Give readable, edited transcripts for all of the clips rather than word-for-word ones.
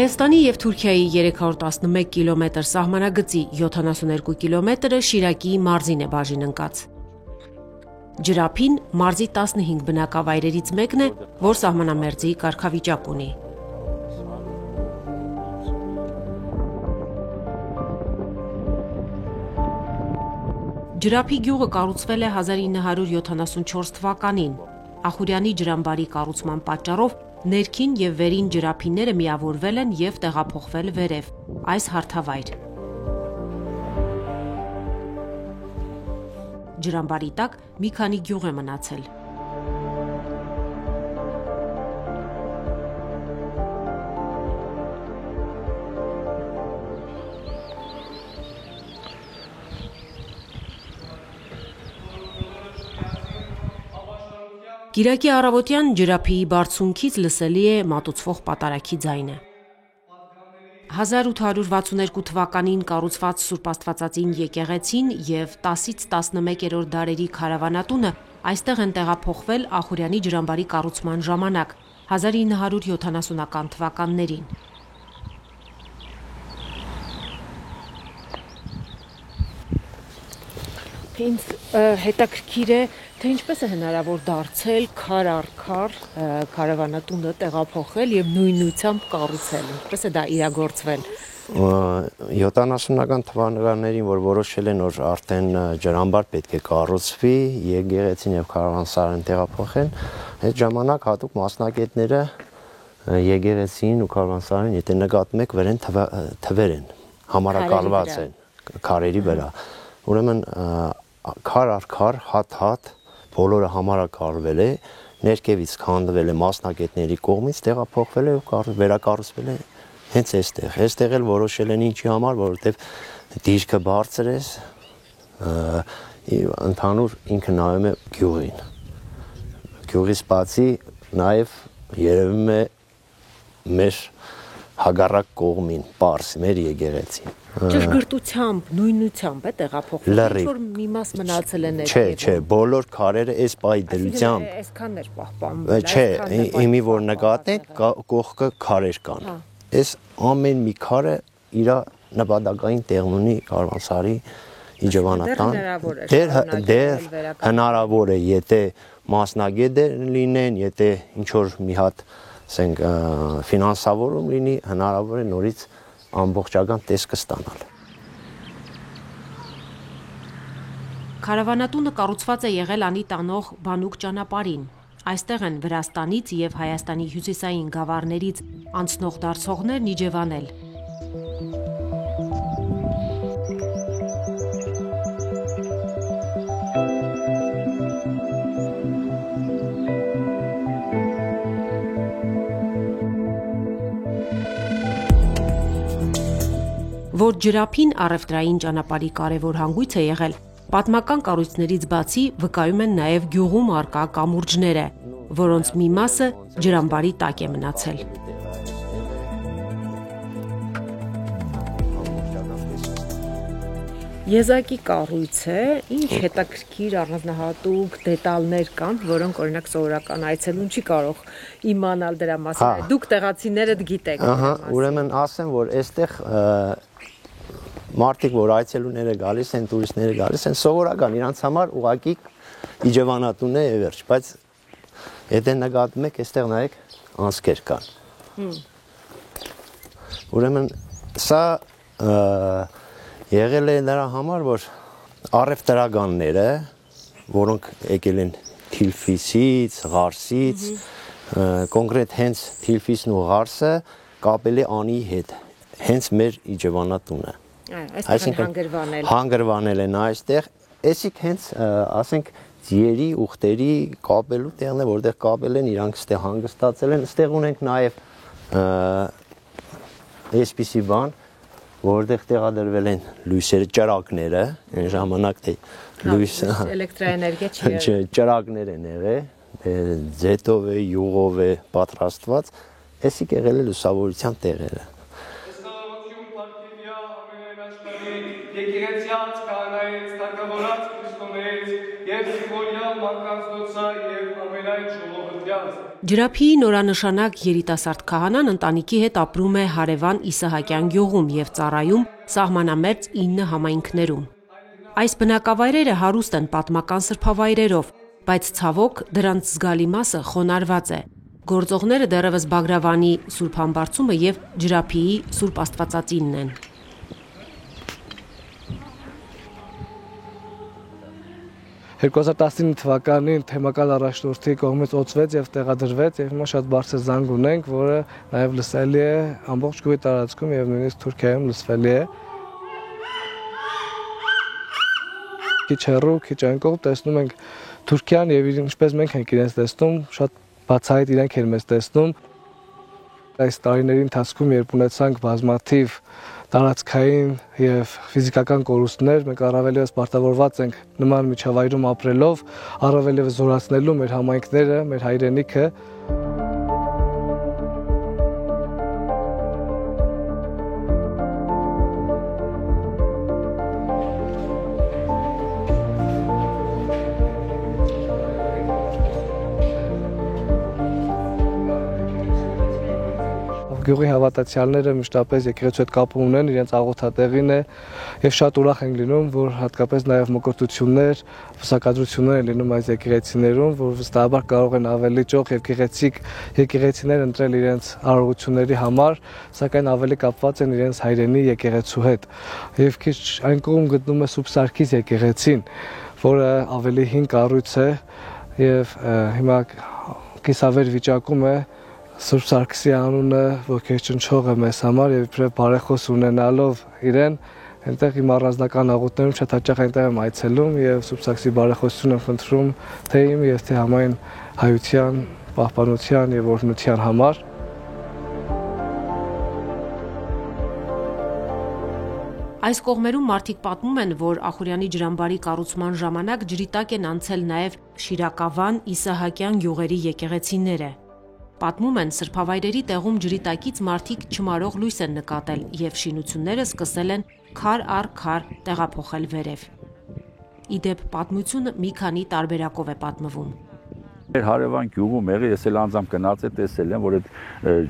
Հայաստանի և Թուրքիայի 311 կիլոմետր սահմանագծի 72 կիլոմետրը Շիրակի մարզին է բաժին ընկած։ Ջրափին մարզի 15 բնակավայրերից մեկն է, որ սահմանամերձի կարգավիճակ ունի։ Ջրափի գյուղը կառուցվել է 1974 թվականին։ Ախուրյանի ջրամբարի կառուցման պատճառով ներքին և վերին ջրափիները միավորվել են և տեղափոխվել վերև, այս հարթավայր։ Ջրամբարի տակ մի քանի գյուղ է մնացել։ Կիրակի առավոտյան ջրափիի բարձունքից լսելի է մատուցվող պատարագի ձայնը։ 1862 թվականին կառուցված Սուրբ Աստվածածին եկեղեցին և 10-ից 11-րդ դարերի քարավանատունը այստեղ են տեղափոխվել Ախուրյանի ջրամբարի կառուցման ժամանակ, 1970-ական թվականներին։ Ինձ հետաքրքիր է, թե ինչպես է հնարավոր դարձել քար առ քար քարավանատունը տեղափոխել և նույնությամբ կառուցել, ինչպես է դա իրագործվել։ 70-ական թվականներին, որ որոշել են, որ արդեն ջրամբար պետք է կառուցվի, եկեղեցին և քարավանսարան տեղափոխեն, այդ ժամանակ հատուկ մասնագետները եկեղեցին ու քարավանսարան, եթե նկատում եք, վերեն թվեր են, համարակալված են քարերի վրա։ Ուրեմն քար առ քար, հատ-հատ, բոլորը համարակալվել է, ներքևից քանդվել է մասնագետների կողմից, տեղափոխվել է ու վերակառուցվել է հենց այստեղ։ Այստեղ էլ որոշել են ինչի համար, որովհետև դիրքը բարձր է, ընդհանուր ինքը նայում է գյուղին։ Գյուղից բացի նաև երևում է մեր հագառակ կողմին, պարզ, մեր եկեղեցին։ Ճշգրտությամբ, նույնությամբ է տեղափոխվել, ինչ որ մի մաս մնացել է ներքևում։ Չէ, բոլոր քարերը այս պահի դրությամբ։ Այսքանն էր պահպանվել։ Չէ, իմի որ նկատեք, կողքը քարեր կան։ Այս ամեն մի քարը իր նպատակային տեղն ունի քարավանսարի իջևանատան։ Դեռ հնարավոր է, եթե մասնագետ լինեն, եթե ինչ որ մի հատ ֆինանսավորում լինի, հնարավոր է նորից ամբողջական տեսքը ստանալ։ Քարավանատունը կառուցված է եղել անի տանող բանուկ ճանապարհին։ Այստեղ են Վրաստանից և Հայաստանի հյուսիսային գավառներից անցնող դարձողներն իջևանել։ Որ ջրափին առևտրային ճանապարհի կարևոր հանգույց է եղել, պատմական կառույցներից բացի վկայում են նաև գյուղում առկա կամուրջները, որոնց մի մասը ջրամբարի տակ է մնացել։ Եզակի կառույց է, ինչ հետաքրքիր առանձնահատուկ դետալներ կան, որոնք օրինակ սովորական այցելուն չի կարող իմանալ դրա մասին։ Դուք տեղացիներդ գիտեք։ Ուրեմն ասեմ, որ այստեղ մարդիկ, որ այցելուները գալիս են, տուրիստները գալիս են, սովորական իրանց համար ուղղակի իջևանատուն է վերջ, բայց եթե նկատում եք, այստեղ նայեք անցքեր կան։ Ուրեմն սա եղել է նրա համար, որ առևտրականները, որոնք եկել են Թիֆլիսից, Ղարսից, կոնկրետ հենց Թիֆլիսն ու Ղարսը կապել է անի հետ, հենց մեր իջևանատունը։ Այսինքն հանգրվանել են այստեղ, այսինք հենց, ասենք, ձիերի, ուղտերի կապելու տեղն է, որտեղ կապել են, իրանք ստեղ հանգստացել են, ստեղ ունենք նաև այսպիսի բան, որտեղ տեղադրվել են լույսերը, ճրագները, այն ժամանակ թե լույս էլեկտրաէներգիա չի, ճրագներ են եղել, ձետով է, յուղով է պատրաստված, այսինք եղել է լուսավորության տեղերը։ Եկեղեցյաց, կանայից, թագավորած Քրիստոնեից և սիմվոլյալ մարդկանց նոցա և ամենայն ժողովրդյաց։ Ջրափիի նորանշանակ երիտասարդ քահանան ընտանիքի հետ ապրում է հարևան Իսահակյան գյուղում եւ ծառայում սահմանամերձ 9 համայնքներում։ Այս բնակավայրերը հարուստ են պատմական սրբավայրերով, բայց ցավոք դրանց զգալի մասը խոնարհված է։ Գործողները դեռևս Բագրավանի Սուրբ Համբարձումը եւ Ջրափիի Սուրբ Աստվածածինն են։ «2019 թվականին թեմական առաջնորդի կողմից օծվեց եւ տեղադրվեց եւ հիմա շատ բարձր զանգ ունենք, որը նաեւ լսելի է ամբողջ գյուղի տարածքում եւ նույնիսկ Թուրքիայում լսվելի է։ Քիչ հեռու, քիչ այն կողմ տեսնում ենք Թուրքիան եւ ինչպես մենք ենք իրենց տեսնում, շատ բացահայտ իրենք են մեզ տեսնում։ Այս տարիների ընթացքում երբ ունեցանք բազմաթիվ տարածքային եւ ֆիզիկական կորուստներ, մենք առավելևս պարտավորված ենք նման միջավայրում ապրելով, առավելևս զորացնելու մեր համայնքները, մեր հայրենիքը։ Գյուղի հավատացյալները մշտապես եկեղեցու հետ կապ ունեն, իրենց աղոթատեղին է եւ շատ ուրախ ենք լինում, որ հատկապես նաեւ մկրտություններ, վսակադրություններ են լինում այս եկեղեցիներում, որ վստահաբար կարող են ավելի ճոխ եւ գեղեցիկ եկեղեցիներ ընտրել իրենց արարողությունների համար, սակայն ավելի կապված են իրենց հայրենի եկեղեցու հետ։ Եվ քիչ այն կողմ գտնում է Սուրբ Սարգիս եկեղեցին, որը ավելի հին կառույց է եւ հիմա կիսավեր վիճակում է։ Սուրբ Սարգսի անունը ոգեշնչող է մեզ համար եւ իբրև բարեխոս ունենալով իրեն, այնտեղ իմ առանձնական աղոթներում շատ հաճախ այնտեղ եմ այցելում եւ Սուրբ Սարգսի բարեխոսություն եմ խնդրում թե իմ եւ թե համայն հայության, պահպանության եւ օրհնության համար։ Այս կողմերում մարդիկ պատմում են, որ Ախուրյանի ջրամբարի կառուցման ժամանակ ջրի տակ են անցել նաեւ Շիրակավան, Իսահակյան գյուղերի եկեղեցիները։ Պատմում են, սրբավայրերի տեղում ջրի տակից մարդիկ չմարող լույս են նկատել եւ շինությունները սկսել են քար առ քար տեղափոխել վերև։ Իդեպ պատմությունը մի քանի տարբերակով է պատմվում։ Մեր հարևան գյուղում եղել, ես էլ անձամբ գնաց եմ տեսել եմ, որ այդ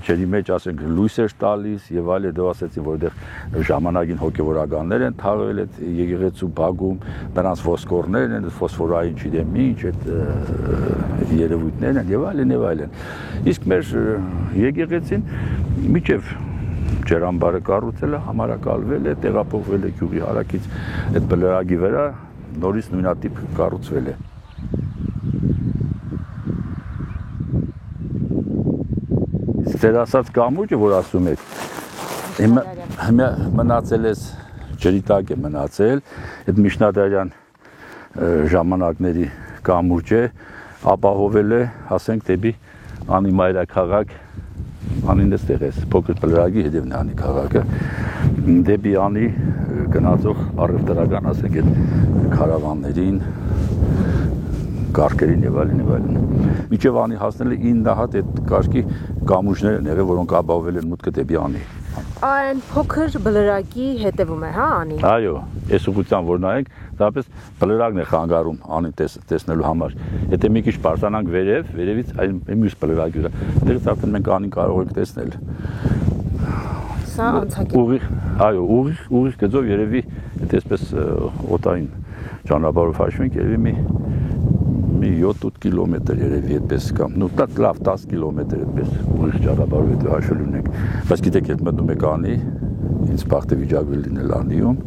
ջրի մեջ ասենք լույս էր տալիս եւ այլն, դու ասեցի, որ այդտեղ ժամանակին հոգեվորականներ են թաղվել այդ եկեղեցու բակում, նրանց ոսկորներն են, ֆոսֆորային չգիտեմ ինչ, այդ երևույթներն են եւ այլն։ Իսկ մեր եկեղեցին միջև ջրամբարը կառուցել է, համարակալվել է, տեղափոխվել է գյուղի հարակից այդ բլրագի վրա, նորից նույնատիպ կառուցվել է։ Ձեր ասած կամուրջը, որ ասում եք, հիմա մնացել ես ջրի տակ է մնացել, այդ միջնադարյան ժամանակների կամուրջ է, ապահովել է, ասենք դեպի Անի մայրաքաղաք, Անին էստեղ է, փոքր բլրագի հետևն է Անի քաղաքը, դեպի Անի գնացող առևտրական, ասենք այդ քարավաններին, կարգերին եւ այլն։ Միջև Անի հասնել է 9 հատ այդ կարգի կամուրջներ են եղել, որոնք ապահովել են մուտքը դեպի Անի։ Այն փոքր բլրագի հետևում է, հա, Անի։ Այո, այս ուղղությամբ որ նայենք, դրապես բլրագն է խանգարում Անին տեսնելու համար։ Եթե մի քիչ բարձրանանք վերևից այն մյուս բլրագի վրա, դեռ արդեն մենք Անին կարող ենք տեսնել։ Սա անցակետ։ Այո, ուղիղ գծով երևի այդպես օտային ճանապարհով հաշվենք, երևի մի 7-8 կիլոմետր երևի այդպես կամ լավ 10 կիլոմետր այդպես ուղիղ ճանապարհով եթե հաշվել ունենք, բայց գիտեք երբ մտնում եք Անի, ինձ բախտը վիճակվել լինել Անիում,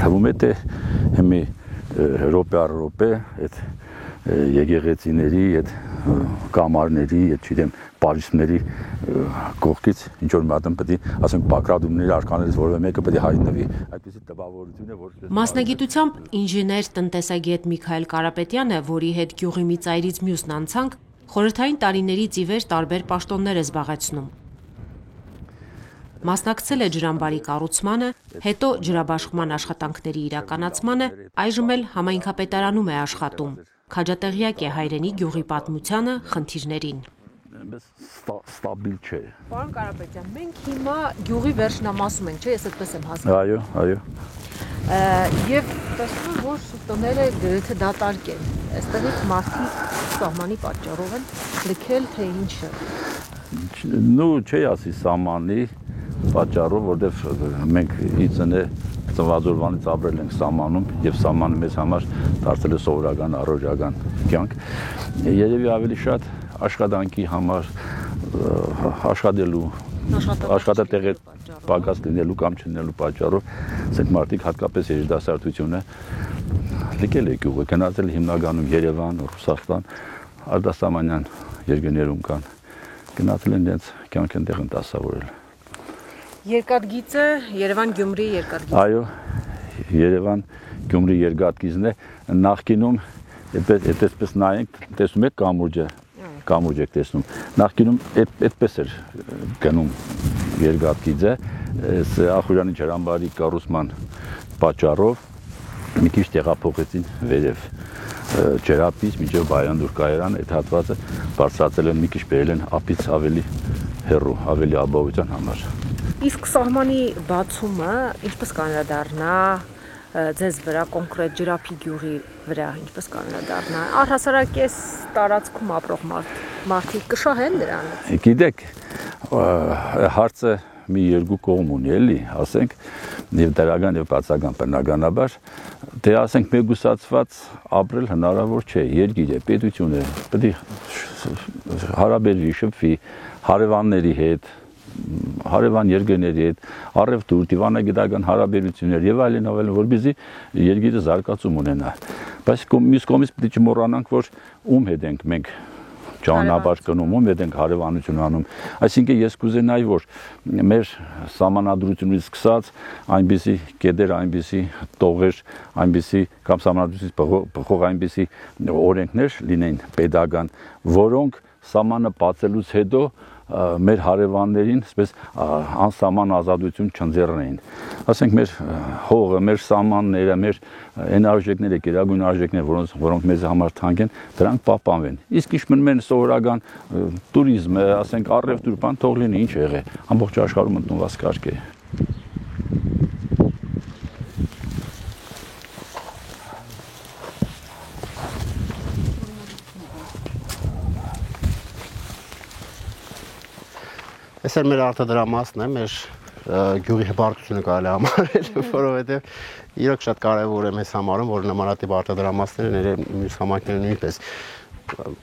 թվում է թե հիմի րոպե առ րոպե այդ եկեղեցիների, այդ կամարների, այդ չգիտեմ Պարիսների կողքից ինչ որ մի հատ պետք է ասենք Բագրատումների արքաներից որևէ մեկը պետք է հայտնվի, այդպեսի տպավորություն է, որ Մասնագիտությամբ ինժեներ տնտեսագետ Միքայել Կարապետյանը, որի հետ գյուղի մի ծայրից մյուսն անցանք, խորհրդային տարիներից ի վեր տարբեր պաշտոններ է զբաղեցնում։ Մասնակցել է ջրամբարի կառուցմանը, հետո ջրաբաշխման աշխատանքների իրականացմանը, այժմ էլ համայնքապետարանում է աշխատում։ Քաջատեղյակ է հայրենի գյուղի պատմությանը, խնդիրներին։ Ստաբիլ չէ։ Պարոն Կարապետյան, մենք հիմա գյուղի վերջնամասում ենք, չէ՞, ես այդպես եմ հասկանում։ Այո։ Եվ տեսնում եմ, որ տները գրեթե դատարկ են։ Այստեղից մարդիկ սահմանի պատճառով են լքել, թե ինչը։ Նու չի ասի սահմանի պատճառով, որտեվ մենք իցնե ծնվածօրվանից ապրել ենք սահմանում եւ սահմանը մեզ համար դարձել է սովորական առօրյական կյանք։ Երևի ավելի շատ աշխատանքի համար աշխատելու աշխատատեղի պակաս լինելու կամ չլինելու պատճառով ասենք մարդիկ հատկապես երիտասարդությունը լքել է գյուղը, գնացել հիմնականում Երևան, Ռուսաստան, արտասահմանյան երկրներում կան, գնացել են իրենց կյանք այնտեղ դասավորել։ Երկաթգիծը Երևան-Գյումրի երկաթգիծ։ Այո, Երևան-Գյումրի երկաթգիծն է նախկինում, այդպես նայենք, տեսնում եք կամուրջ եք տեսնում։ Նախկինում այդպես էր գնում երկաթգիծը, Ախուրյանի ջրամբարի կառուցման պատճառով մի քիչ տեղափոխեցին վերև ջրափից մինչև Բայանդուր կայարան, այդ հատվածը բարձրացել են մի քիչ բերել են ափից ավելի հեռու, ավելի ապահովության համար։ Իսկ սահմանի բացումը ինչպես կանրադառնա ձեզ վրա կոնկրետ Ջրափի գյուղի վրա, ինչպես կանրադառնա առհասարակ այս տարածքում ապրող մարդիկ կշահեն դրանից։ Գիտեք, հարցը մի երկու կողմ ունի էլի, ասենք, եւ դրական եւ բացական բնականաբար, դե ասենք մեգուսացված ապրել հնարավոր չէ, երկիր է, պետություն է, պետք է հարաբերվի, շփվի հարևանների հետ, հարևան երկրների հետ, առևտուր, դիվանագիտական հարաբերություններ եւ այլն, որպեսզի երկիրը զարգացում ունենա։ Բայց մյուս կողմից պետք է չմոռանանք, որ ում հետ ենք մենք ճանապարհ գնում, ում հետ ենք հարևանություն անում։ Այսինքն ես կուզենայի, որ մեր սահմանադրությունից սկսած այնպիսի կետեր, այնպիսի տողեր, այնպիսի կամ սահմանադրությունից բխող այնպիսի օրենքներ լինեն պետական, որոնք սահմանը բացելուց հետո մեր հարևաններին այսպես անսահման ազատություն չընձեռնեին։ Ասենք մեր հողը, մեր սահմանները, մեր այն արժեքները, գերագույն արժեքները, որոնք մեզ համար թանկ են, դրանք պահպանվեն։ Իսկ ինչ մնում են սովորական տուրիզմը, ասենք առևտուր, բան թող լինի, ինչ եղե, ամբողջ աշխարհում ընդունված կարգ է։ Այս էլ մեր արտադրամասն է, մեր գյուղի հպարտությունը կարելի է համարել, որովհետև իրոք շատ կարևոր է մեզ համարում, որ նմանատիպ արտադրամասները մյուս համայնքները նույնպես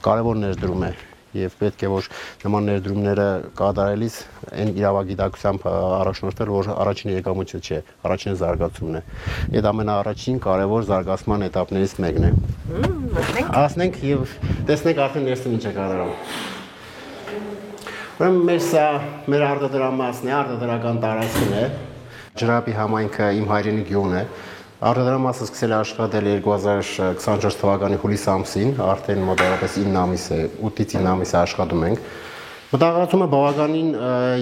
կարևոր ներդրում է եւ պետք է որ նման ներդրումները կատարելիս այն իրավագիտակցությամբ առաջնորդել, որ առաջին եկամուտը չէ, առաջին զարգացումն է։ Այդ ամենաառաջին կարևոր զարգացման էտապներից մեկն է։ Ասենք եւ տեսնենք արդեն ներսում ինչ է կատարում։ Ուրեմն մեր արտադրամասն է, արտադրական տարածքն է, Ջրափի համայնքը իմ հայրենի գյուղն է։ Արտադրամասը սկսել է աշխատել 2024 թվականի հուլիս ամսին, արդեն մոտավորապես 9 ամիս է, 8-ից 9 ամիս է աշխատում ենք։ Մտահղացումը բավականին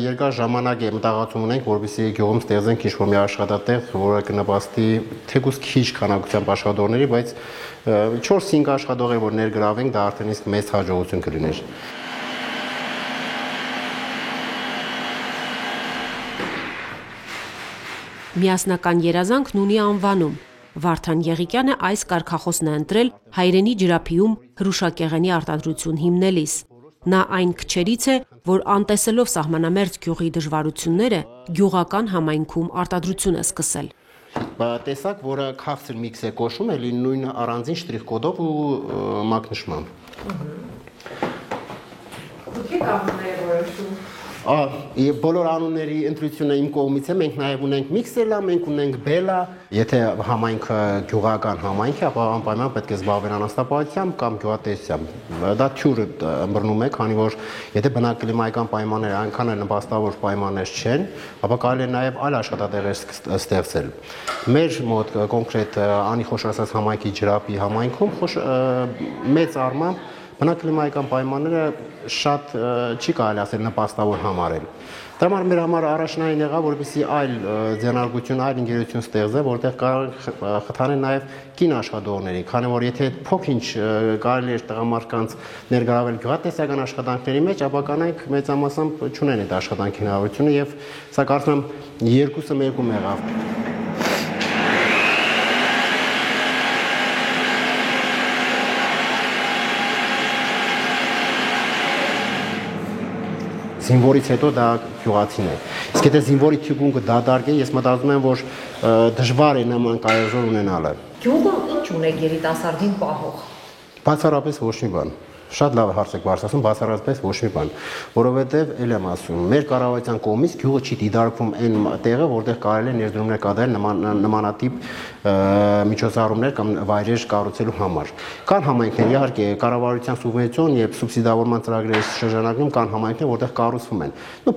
երկար ժամանակ է մտահղացում ունենք, որպեսզի գյուղում ստեղծենք ինչ-որ մի աշխատատեղ, որը կնպաստի թեկուզ քիչ քանակությամբ աշխատողների, բայց 4-5 աշխատողեր որ ներգրավենք, դա արդեն իսկ մեծ հաջողություն կլիներ։ Միասնական երազանքն ունի անվանում։ Վարդան Եղիկյանը այս կարգախոսն է ընտրել հայրենի Ջրափիում հրուշակեղենի արտադրություն հիմնելիս։ Նա այն քչերից է, որ անտեսելով սահմանամերձ գյուղի դժվարությունները, գյուղական համայնքում արտադրություն է սկսել։ Տեսակ, որը քաղցր միքս է կոչվում, էլի նույն առանձին շտրիխ կոդով ու մակնշմամբ։ Դուք եք անունները որոշում։ Եվ բոլոր անունների ընտրությունը իմ կողմից է, մենք նաև ունենք միքսելա, մենք ունենք բելա, եթե համայնքը գյուղական համայնք է, ապա անպայման պետք է զբաղվեն անասնապահությամբ կամ գյուղատնտեսությամբ։ Դա թյուր ըմբռնում է, քանի որ եթե բնակլիմայական պայմանները այնքան էլ նպաստավոր պայմաններ չեն, ապա կարելի է նաև այլ աշխատատեղեր ստեղծել։ Մեր մոտ կոնկրետ Անի Խոշորասած համայնքի Ջրափի համայնքում մեծ առմամբ բնակլիմայական պայմանները շատ չի կարելի ասել նպաստավոր համարել։ Դա մեր համար առաջնային եղավ, որպեսզի այլ ձեռնարկություն, այլ ընկերություն ստեղծել, որտեղ կարող խթանեն նաև կին աշխատողների, քանի որ եթե փոքր-ինչ կարելի էր տղամարդկանց ներգրավել գյուղատնտեսական աշխատանքների մեջ, ապա կանայք մեծամասամբ չունեն այդ աշխատանքի հնարավորությունը եւ սա կարծում եմ երկուսը մեկում եղավ։ Զինվորից հետո դա գյուղացին է։ Իսկ եթե զինվորի թիվունքը դադարք է, ես մտածում եմ, որ դժվար է նման կայազոր ունենալը։ Գյուղը ինչ ունեք երիտասարդին պահող։ Բացառապես ոչ մի բան։ Շատ լավ հարց եք բարձրացնում, բացառապես ոչ մի բան, որովհետև ել եմ ասում, մեր կառավարության կողմից գյուղը չի դիտարկվում այն տեղը, որտեղ կարելի է ներդրումներ կատարել նմանատիպ միջոցառումներ կամ վայրեր կառուցելու համար։ Կան համայնքներ, իհարկե, կառավարության սուբվենցիոն եւ սուբսիդավորման ծրագրերի շրջանակում կան համայնքներ, որտեղ կառուցվում են։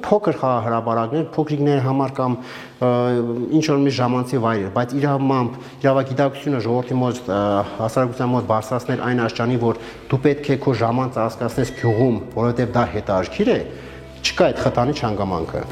Փոքր խաղահրապարակներ, փոքրիկների համար կամ ինչ որ մի ժամանցի վայրեր, բայց իրավագիտակցությունը ժողովրդի մոտ հասարակության մոտ բարձրացնել այն աշճանի, որ դու պետք է քո ժամանցը հասկացնես գյուղում, որովհետև դա հետաքրքիր է, չկա այդ խթանի հանգամանքը։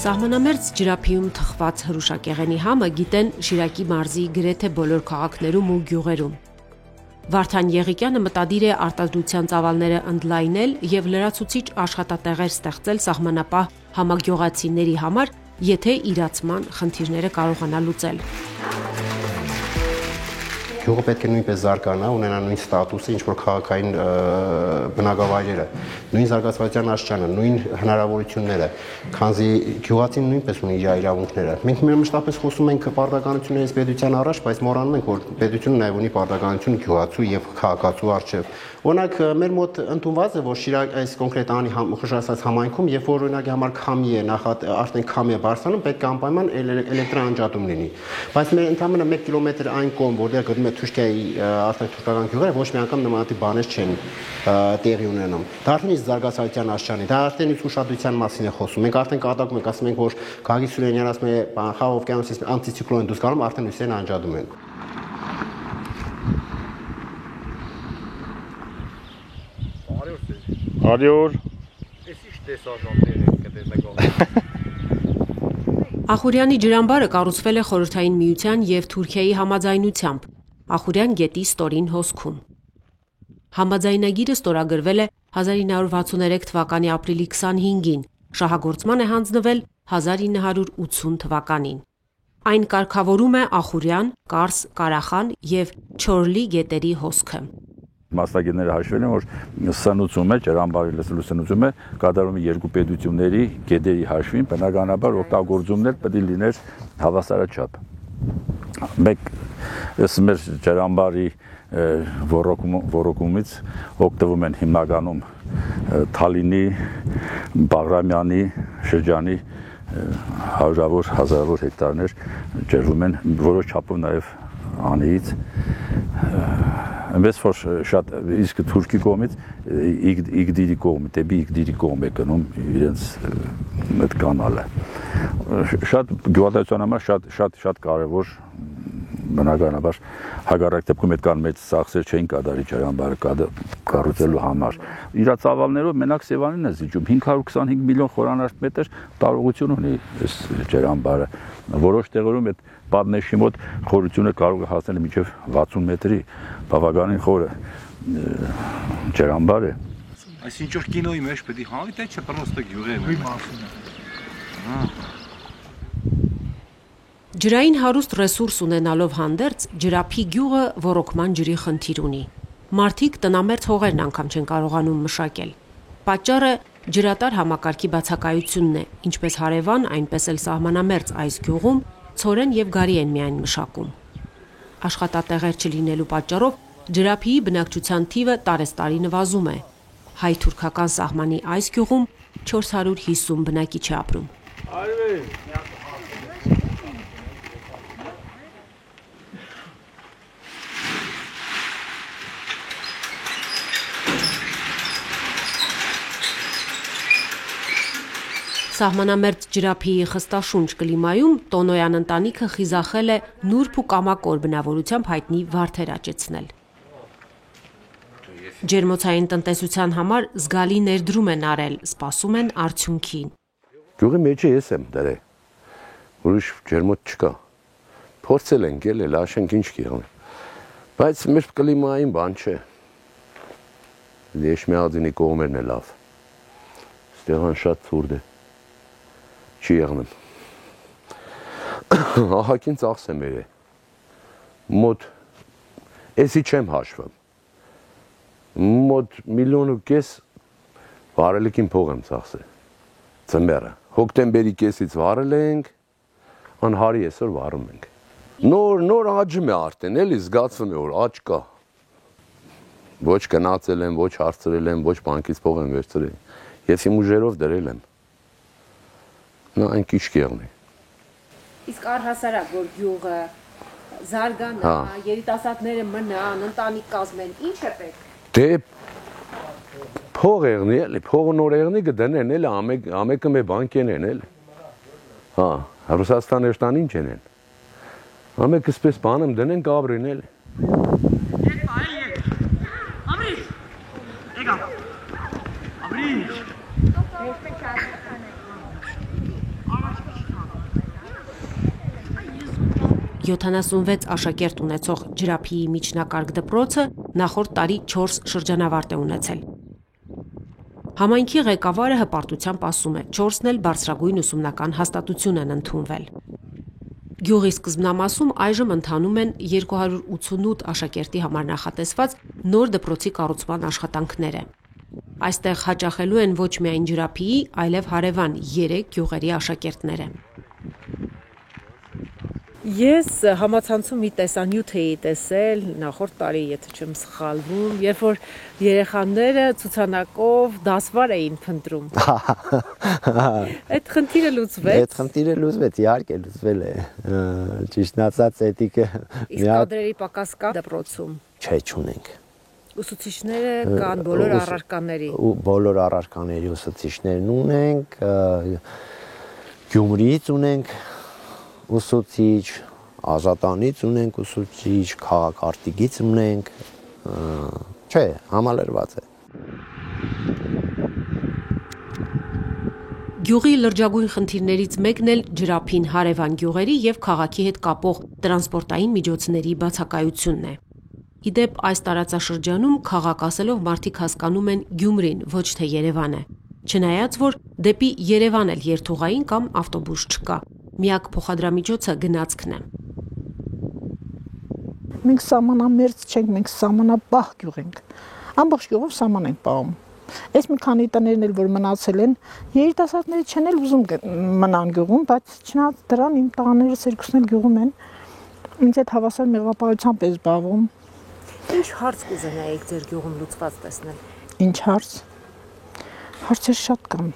Սահմանամերձ Ջրափիում թխված հրուշակեղենի համը գիտեն Շիրակի մարզի գրեթե բոլոր քաղաքներում ու գյուղերում։ Վարդան Եղիկյանը մտադիր է արտադրության ծավալները ընդլայնել եւ լրացուցիչ աշխատատեղեր ստեղծել սահմանապահ համագյուղացիների համար, եթե իրացման խնդիրները կարողանա լուծել։ Գյուղը պետք է նույնպես զարգանա, ունենա նույն ստատուսը, ինչ որ քաղաքային բնակավայրերը, նույն զարգացվածության աշճանը, նույն հնարավորությունները, քանզի գյուղացին նույնպես ունի իր իրավունքները։ Մենք մշտապես խոսում ենք պարտականություններից պետության առաջ, բայց մոռանում ենք, որ պետությունը նաև ունի պարտականություն գյուղացու եւ քաղաքացու առջեւ։ Օրինակ մեր մոտ ընդունված է, որ Շիրակ այս կոնկրետ անի խոշորացած համայնքում, երբ որ օրինակի համար քամի է արդեն քամի է բարձրանում, պետք է անպայման էլեկտրաանջատում լինի։ Բայց մեր ընդամենը 1 կիլոմետր այն կողմ, որտեղ գտնվում է Թուրքիայի արդեն թուրքական գյուղերը, ոչ մի անգամ նմանատիպ բաներ չեն տեղի ունենում։ Դա արդեն իսկ զարգացության աշճանի, դա արդեն իսկ ուշադրության մասին է խոսում։ Մենք արդեն կատակում ենք, ասում ենք, որ Գագիկ Սուրենյանը ասում է, Խաղ օվկիանոսից անտիցիկլոն դուրս գալու, արդեն լույսերն անջատում են։ Արյոր։ Էս ի՞նչ տեսարժաններ են կտեսնեք։ Ախուրյանի ջրամբարը կառուցվել է Խորհրդային Միության եւ Թուրքիայի համաձայնությամբ Ախուրյան գետի ստորին հոսքում։ Համաձայնագիրը ստորագրվել է 1963 թվականի ապրիլի 25-ին, շահագործման է հանձնվել 1980 թվականին։ Այն կարգավորում է Ախուրյան, Կարս, Կարախան եւ Չորլի գետերի հոսքը։ Մասնագետները հաշվել են, որ սնուցումը, ջրամբարի լուսնուցումը կատարում է երկու պետությունների գետերի հաշվին, բնականաբար օգտագործումներ պետք է լիներ հավասարաչափ։ Մեկ մեր ջրամբարի ոռոգումից օգտվում են հիմնականում Թալինի, Բաղրամյանի շրջանի հարյուրավոր, հազարավոր հեկտարներ ջրվում են, որոշ չափով նաև անիից։ Այնպես որ շատ իսկ Թուրքի կողմից Իգդիրի կողմից, դեպի Իգդիրի կողմ է գնում իրենց այդ կանալը։ Շատ գյուղատնտեսության համար շատ կարևոր բնականաբար հակառակ դեպքում այդ կան մեծ ծախսեր չէին կատարի ջրամբարը կառուցելու համար։ Իր ծավալներով մենակ Սևանին է զիջում 525 միլիոն խորանարդ մետր տարողություն ունի այս ջրամբարը։ Որոշ տեղերում այդ պատնեշի մոտ խորությունը կարող է հասնել մինչև 60 մետրի, բավականին խորը ջրամբար է։ Այսինչ որ կինոյի մեջ պետք է հանի, թե չէ պրոստը գյուղի մեջ։ Ջրային հարուստ ռեսուրս ունենալով հանդերձ Ջրափի գյուղը ոռոգման ջրի խնդիր ունի։ Մարդիկ տնամերձ հողերն անգամ չեն կարողանում մշակել։ Պատճառը ջրատար համակարգի բացակայությունն է, ինչպես հարևան, այնպես էլ սահմանամերձ այս գյուղում ցորեն եւ գարի են միայն մշակում։ Աշխատատեղեր չլինելու պատճառով Ջրափիի բնակչության թիվը տարեստարի նվազում է։ Հայ-թուրքական սահմանի այս գյուղում 450 բնակիչ է ապրում։ Սահմանամերձ Ջրափիի խստաշունչ կլիմայում Տոնոյան ընտանիքը խիզախել է նուրբ ու կամակոր բնավորությամբ հայտնի վարդեր աճեցնել։ Ջերմոցային տնտեսության համար զգալի ներդրում են արել, սպասում են արդյունքին։ Գյուղի մեջը ես եմ դրել, ուրիշ ջերմոց չկա։ Փորձել ենք ելել, աշենք ինչ կիղան։ Բայց մեր կլիմային բան չէ։ Էշմիածինի կողմերն է լավ։ Ստեղան շատ ցուրտ է։ Չի եղնում։ Ահակին ծախս եմ եղել։ Մոտ էսի չեմ հաշվում։ Մոտ 1.5 միլիոն վարելիքին փող եմ ծախսել։ Ծմերը։ Հոկտեմբերի կեսից վարել ենք, անհարի այսօր վարում ենք։ Նոր աճում է արդեն, էլի զգացվում է, որ աճ կա։ Ոչ գնացել եմ, ոչ հարցրել եմ, ոչ բանկից փող եմ վերցրել։ Ես իմ ուժերով դրել եմ։ Նա այն քիչ կեղնի։ Իսկ առհասարակ որ գյուղը զարգանա, երիտասարդները մնան, ընտանիք կազմեն, ինչ է պետք։ Դե փող եղնի, էլի, փողը նոր եղնի կդնեն, էլի, ամեկը մեր բանկեն են, էլի։ Հա, Ռուսաստան էշտան ինչ են։ Ամեկը սպես բանում դնեն կաբրին, էլի։ Ամրիչ։ 76 աշակերտ ունեցող Ջրափիի միջնակարգ դպրոցը նախորդ տարի 4 շրջանավարտ է ունեցել։ Համայնքի ղեկավարը հպարտությամբ ասում է, 4-ն էլ բարձրագույն ուսումնական հաստատություն են ընդունվել։ Գյուղի սկզբնամասում այժմ ընթանում են 288 աշակերտի համար նախատեսված նոր դպրոցի կառուցման աշխատանքները։ Այստեղ հաճախելու են ոչ միայն Ջրափիի, այլև հարևան 3 գյուղերի աշակերտները։ Ես համացանցում մի տեսանյութ էի տեսել նախորդ տարի, եթե չեմ սխալվում, երբ որ երեխաները ցուցանակով դասվար էին փնտրում։ Այդ խնդիրը լուծվեց։ Այդ խնդիրը լուծվեց, իհարկե լուծվել է։ Ճիշտն ասած, էթիկը Իսկ կադրերի պակաս կա դպրոցում։ Չէ, չունենք։ Ուսուցիչները կան բոլոր առարկաների։ Բոլոր առարկաների ուսուցիչներն ունենք, Գյումրիից ունենք ուսուցիչ, Ազատանից ունենք ուսուցիչ, Քաղաքարտիկից ունենք, չէ, համալրված է։ Գյուղի լրջագույն խնդիրներից մեկն էլ Ջրափին հարևան գյուղերի եւ քաղաքի հետ կապող տրանսպորտային միջոցների բացակայությունն է։ Իդեպ այս տարածաշրջանում քաղաք ասելով մարդիկ հասկանում են Գյումրին, ոչ թե Երևանը։ Չնայած որ դեպի Երևան էլ երթուղային կամ ավտոբուս չկա։ Միակ փոխադրամիջոցը գնացքն է։ Մենք սահմանամերձ չենք, մենք սահմանապահ գյուղ ենք։ Ամբողջ գյուղով սահման ենք պահում։ Այս մի քանի տներն էլ որ մնացել են, երիտասարդները չեն էլ ուզում մնան գյուղում, բայց չնայած դրան իմ տղաներս երկուսն էլ գյուղում են։ Ինձ այդ հավասար մեղվապահությամբ է զբաղվում։ Ինչ հարց կուզենայիք ձեր գյուղում լուծված տեսնել։ Ինչ հարց։ Հարցեր շատ կան։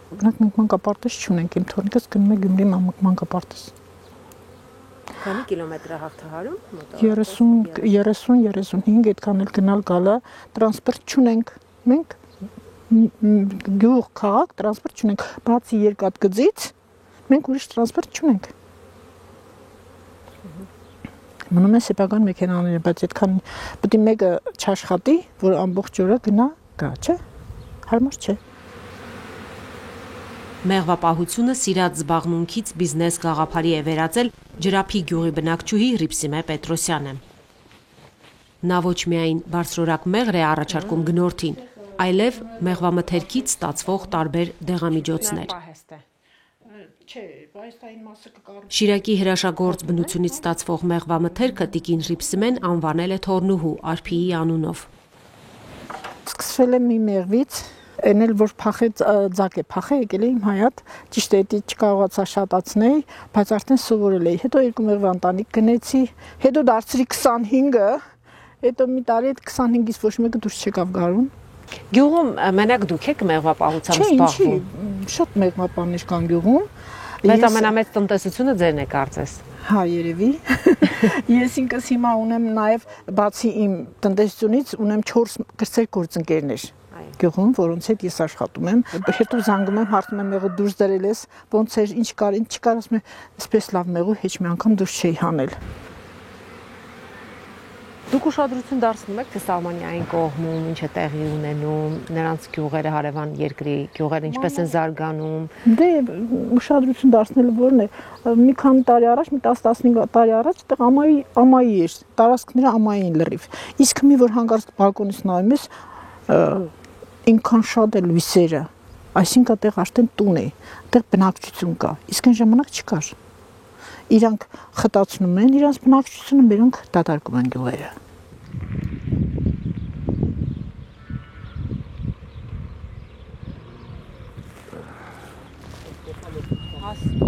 Օրինակ մենք մանկապարտեզ չունենք, իմ թորիկս գնում է Գյումրի մանկապարտեզ։ Քանի կիլոմետր է հաղթահարում մոտավորապես։ 30-35 այդքան էլ գնալ գալը, տրանսպորտ չունենք։ Մենք գյուղ, քաղաք տրանսպորտ չունենք, բացի երկաթգծից մենք ուրիշ տրանսպորտ չունենք։ Մնում է սեփական մեքենաները, բայց այդքան պետք է մեկը չաշխատի, որ ամբողջ օրը գնա գա, չէ՞։ Հարմար չէ։ Մեղվապահությունը սիրած զբաղմունքից բիզնես գաղափարի է վերածել Ջրափի գյուղի բնակչուհի Հռիփսիմե Պետրոսյանը։ Նա ոչ միայն բարձրորակ մեղր է առաջարկում գնորդին, այլև մեղվամթերքից ստացվող տարբեր դեղամիջոցներ։ Շիրակի հրաշագործ բնությունից ստացվող մեղվամթերքը տիկին Հռիփսիմեն անվանել է թորնուհու Արփիի անունով։ Սկսվել է մի մեղվից, այն էլ որ փախեց ձակ է, փախե եկել է իմ հայատ, ճիշտ է, դա չկարողացա շատացնել, բայց արդեն սովորել էի։ Հետո երկու մեղվա ընտանիք գնեցի, հետո դարձրի 25-ը, հետո մի տարի այդ 25-ից ոչ մեկը դուրս չեկավ գարուն։ Գյուղում մենակ դուք եք մեղվապահությամբ զբաղվում։ Շատ մեղվապահներ կան գյուղում։ Բայց ամենամեծ տնտեսությունը ձերն է կարծես։ Հա, երևի։ Ես ինքս հիմա ունեմ նաև բացի իմ տնտեսությունից ունեմ 4 կրծեր գործընկերներ գյուղում, որոնց հետ ես աշխատում եմ։ Հետո զանգում եմ, հարցնում եմ մեղու դուրս դրել ես, ոնց էր, ինչ կար, ասում եմ, այսպես լավ մեղու ոչ մի անգամ դուրս չի հանել։ Դուք ուշադրություն դարձնում եք թե Սահմանյային կողմում ինչ է տեղի ունենում, նրանց գյուղերը հարևան երկրի գյուղերը ինչպես են զարգանում։ Դե ուշադրություն դարձնելը որն է, մի քանի տարի առաջ, մի 10-15 տարի առաջ այդտեղ ամայի էր, տարածքները ամայի էին լրիվ։ Իսկ մի որ հանկարծ բալկոնից նայում ես, ինքան շատ է լույսերը, այսինքն այդտեղ արդեն տուն է, այդտեղ բնակչություն կա, իսկ այն ժամանակ չկար։ Իրանք խտացնում են իրանց բնակչությունը, մերոնք դատարկում են գյուղերը։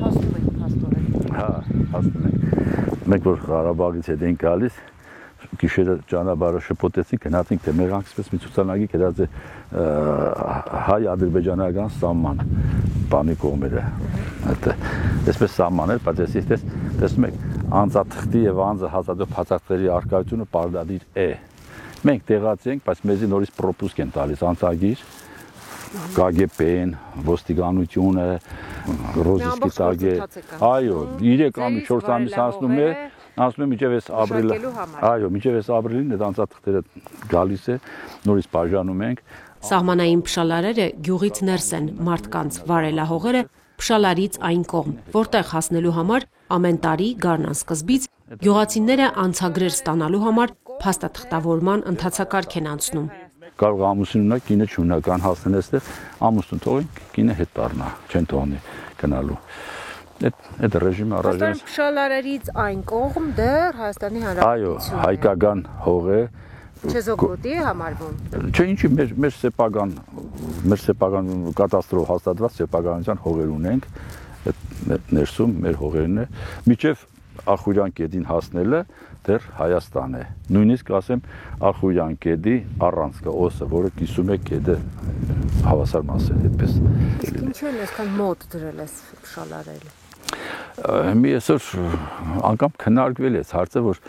Հասնում ենք փաստորեն։ Հա, հասնում ենք։ Մենք որ Ղարաբաղից հետ ենք գալիս, գիշերը ճանապարհը շփոթեցինք, գնացինք թե մեր անգսպես մի ցուցանակի գրած է հայ-ադրբեջանական սահման, բանի կողմերը։ Այդ այսպես սահման էր, բայց ես տեսնում եք անձաթղթի եւ անձը հազարդով փաստաթղթերի արկայությունը պարտադիր է։ Մենք տեղացի ենք, բայց մեզի նորից պրոպուսկ են տալիս անցագիր KGB-ն, ոստիկանությունը, ռոզիսկի տագե, այո, 3 ամիս 4 ամիս անցնում է մինչև այս ապրիլը, այո, մինչև այս ապրիլին այդ անձաթղթերը գալիս է, նորից բաժանում ենք։ Սահմանային փշալարերը գյուղից ներս են, մարդկանց վարելահողերը փշալարից այն կողմ, որտեղ հասնելու համար ամեն տարի գարնան սկզբից գյուղացիները անցագրեր ստանալու համար փաստաթղթավորման ընթացակարգ են անցնում։ Կարող ամուսին ունենա, կինը չունենա, կան հասնել այստեղ, ամուսնուն թողենք, կինը հետ դառնա, չեն թողնի գնալու։ Այդ ռեժիմը առաջ Փշալարերից այն կողմ դեռ Հայաստանի Հանրապետություն։ Այո, հայկական հող է։ Չեզոքոտի է համարվում։ Չէ, ինչի մեր սեփական կատաստրով հաստատված սեփականության հողեր ունենք, այդ ներսում մեր հողերն է, միջև Ախուրյան գետին հասնելը դեռ Հայաստան է։ Նույնիսկ ասեմ Ախուրյան գետի առանցքը օսը, որը կիսում է գետը հավասար մասեր, այդպես։ Ինչու են այսքան մոտ դրել այս փշալարերը։ Մի այսօր անգամ քննարկվել է հարցը, որ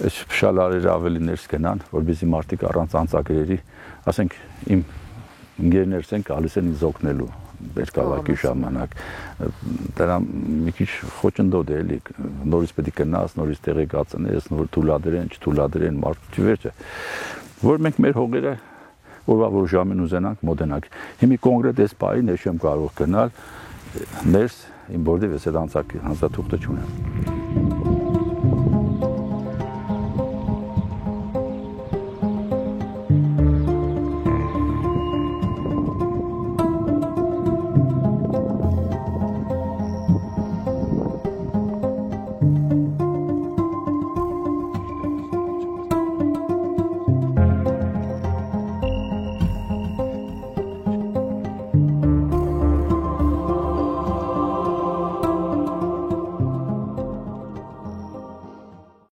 այս փշալարերը ավելի ներս գնան, որովհետեւ մարդիկ առանց անցագրերի, ասենք իմ ընկերներս են գալիս են ինձ օգնելու Բերկավակի ժամանակ, դրա մի քիչ խոչընդոտ է էլի, նորից պետք է գնաս, նորից տեղեկացնես, նոր թույլատրեն, չթույլատրեն, մարդու վերջը, որ մենք մեր հողերը որ ժամին ուզենանք մոտենանք։ Հիմի կոնկրետ այս բանի ես չեմ կարող գնալ ներս, իմ որտեղ ես այդ անձաթուղթը չունեմ։